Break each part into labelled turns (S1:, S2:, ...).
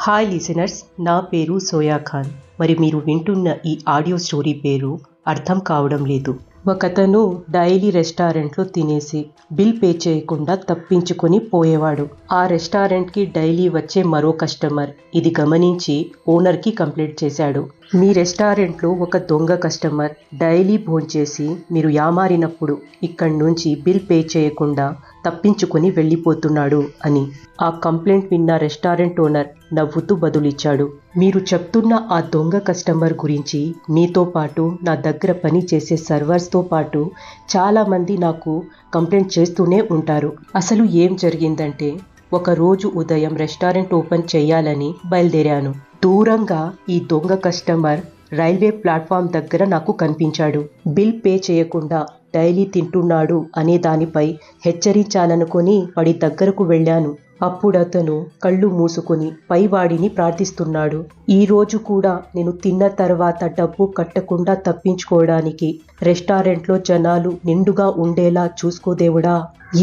S1: Hi listeners, నా పేరు soya Khan. మరి మీరు వింటున్న ఈ ఆడియో స్టోరీ పేరు అర్థం కావడం లేదు. ఒకతను డైలీ రెస్టారెంట్లో తినేసి బిల్ పే చేయకుండా తప్పించుకొని పోయేవాడు. ఆ రెస్టారెంట్కి డైలీ వచ్చే మరో కస్టమర్ ఇది గమనించి ఓనర్కి కంప్లైంట్ చేశాడు. మీ రెస్టారెంట్లో ఒక దొంగ కస్టమర్ డైలీ భోంచేసి మీరు యామారినప్పుడు ఇక్కడి నుంచి బిల్ పే చేయకుండా తప్పించుకొని వెళ్ళిపోతున్నాడు అని. ఆ కంప్లైంట్ విన్న రెస్టారెంట్ ఓనర్ నవ్వుతూ బదులిచ్చాడు, మీరు చెప్తున్న ఆ దొంగ కస్టమర్ గురించి మీతో పాటు నా దగ్గర పని చేసే సర్వర్స్తో పాటు చాలామంది నాకు కంప్లైంట్ చేస్తూనే ఉంటారు. అసలు ఏం జరిగిందంటే, ఒకరోజు ఉదయం రెస్టారెంట్ ఓపెన్ చేయాలని బయలుదేరాను. దూరంగా ఈ దొంగ కస్టమర్ రైల్వే ప్లాట్ఫామ్ దగ్గర నాకు కనిపించాడు. బిల్ పే చేయకుండా డైలీ తింటున్నాడు అనే దానిపై హెచ్చరించాలనుకొని వాడి దగ్గరకు వెళ్ళాను. అప్పుడతను కళ్ళు మూసుకొని పైవాడిని ప్రార్థిస్తున్నాడు. ఈరోజు కూడా నేను తిన్న తర్వాత డబ్బు కట్టకుండా తప్పించుకోవడానికి రెస్టారెంట్లో జనాలు నిండుగా ఉండేలా చూసుకోదేవుడా.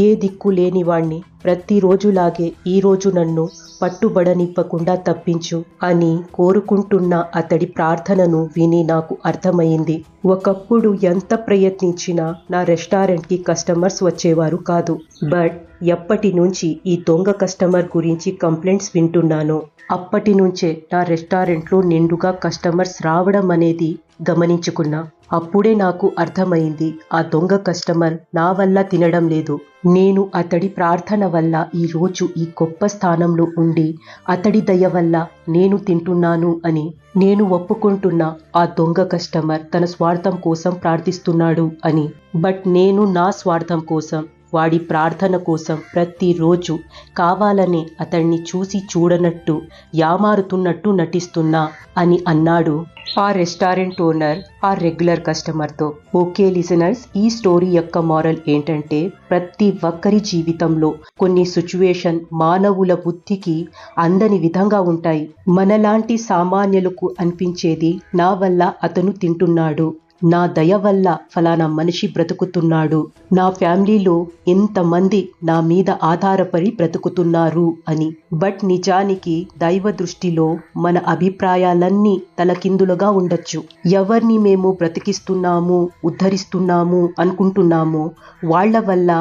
S1: ఏ దిక్కు లేని వాణ్ణి ప్రతిరోజులాగే ఈరోజు నన్ను పట్టుబడనివ్వకుండా తప్పించు అని కోరుకుంటున్న అతడి ప్రార్థనను విని నాకు అర్థమైంది. ఒకప్పుడు ఎంత ప్రయత్నించినా నా రెస్టారెంట్కి కస్టమర్స్ వచ్చేవారు కాదు. బట్ ఎప్పటి నుంచి ఈ దొంగ కస్టమర్ గురించి కంప్లైంట్స్ వింటున్నానో అప్పటి నుంచే నా రెస్టారెంట్లో నిండుగా కస్టమర్స్ రావడం అనేది గమనించుకున్నా. అప్పుడే నాకు అర్థమైంది, ఆ దొంగ కస్టమర్ నా వల్ల తినడం లేదు, నేను అతడి ప్రార్థన వల్ల ఈరోజు ఈ గొప్ప స్థానంలో ఉండి అతడి దయ వల్ల నేను తింటున్నాను అని. నేను ఒప్పుకుంటున్నా, ఆ దొంగ కస్టమర్ తన స్వార్థం కోసం ప్రార్థిస్తున్నాడు అని. బట్ నేను నా స్వార్థం కోసం, వాడి ప్రార్థన కోసం ప్రతిరోజు కావాలని అతన్ని చూసి చూడనట్టు యామారుతున్నట్టు నటిస్తున్నా అని అన్నాడు ఆ రెస్టారెంట్ ఓనర్ ఆ రెగ్యులర్ కస్టమర్తో. ఓకే లిసనర్స్, ఈ స్టోరీ యొక్క మారల్ ఏంటంటే, ప్రతి ఒక్కరి జీవితంలో కొన్ని సిచ్యువేషన్ మానవుల బుద్ధికి అందని విధంగా ఉంటాయి. మనలాంటి సామాన్యులకు అనిపించేది, నా వల్ల అతను తింటున్నాడు, నా దయ వల్ల ఫలానా మనిషి బ్రతుకుతున్నాడు, నా ఫ్యామిలీలో ఎంతమంది నా మీద ఆధారపడి బ్రతుకుతున్నారు అని. బట్ నిజానికి దైవ దృష్టిలో మన అభిప్రాయాలన్నీ తలకిందులుగా ఉండొచ్చు. ఎవరిని మేము బ్రతికిస్తున్నాము, ఉద్ధరిస్తున్నాము అనుకుంటున్నామో వాళ్ళ వల్ల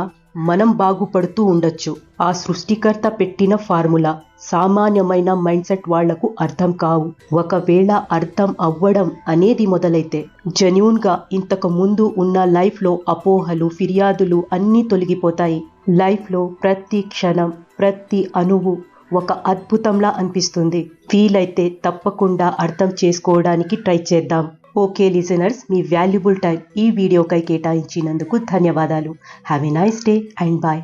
S1: మనం బాగుపడుతూ ఉండొచ్చు. ఆ సృష్టికర్త పెట్టిన ఫార్ములా సామాన్యమైన మైండ్ సెట్ వాళ్లకు అర్థం కావు. ఒకవేళ అర్థం అవ్వడం అనేది మొదలైతే జెన్యూన్గా ఇంతకు ముందు ఉన్న లైఫ్లో అపోహలు, ఫిర్యాదులు అన్నీ తొలగిపోతాయి. లైఫ్లో ప్రతి క్షణం, ప్రతి అణువు ఒక అద్భుతంలా అనిపిస్తుంది. ఫీల్ అయితే తప్పకుండా అర్థం చేసుకోవడానికి ట్రై చేద్దాం. ఓకే లిజనర్స్, మీ వాల్యుబుల్ టైం ఈ వీడియోకై కేటాయించినందుకు ధన్యవాదాలు. Have a nice day and bye.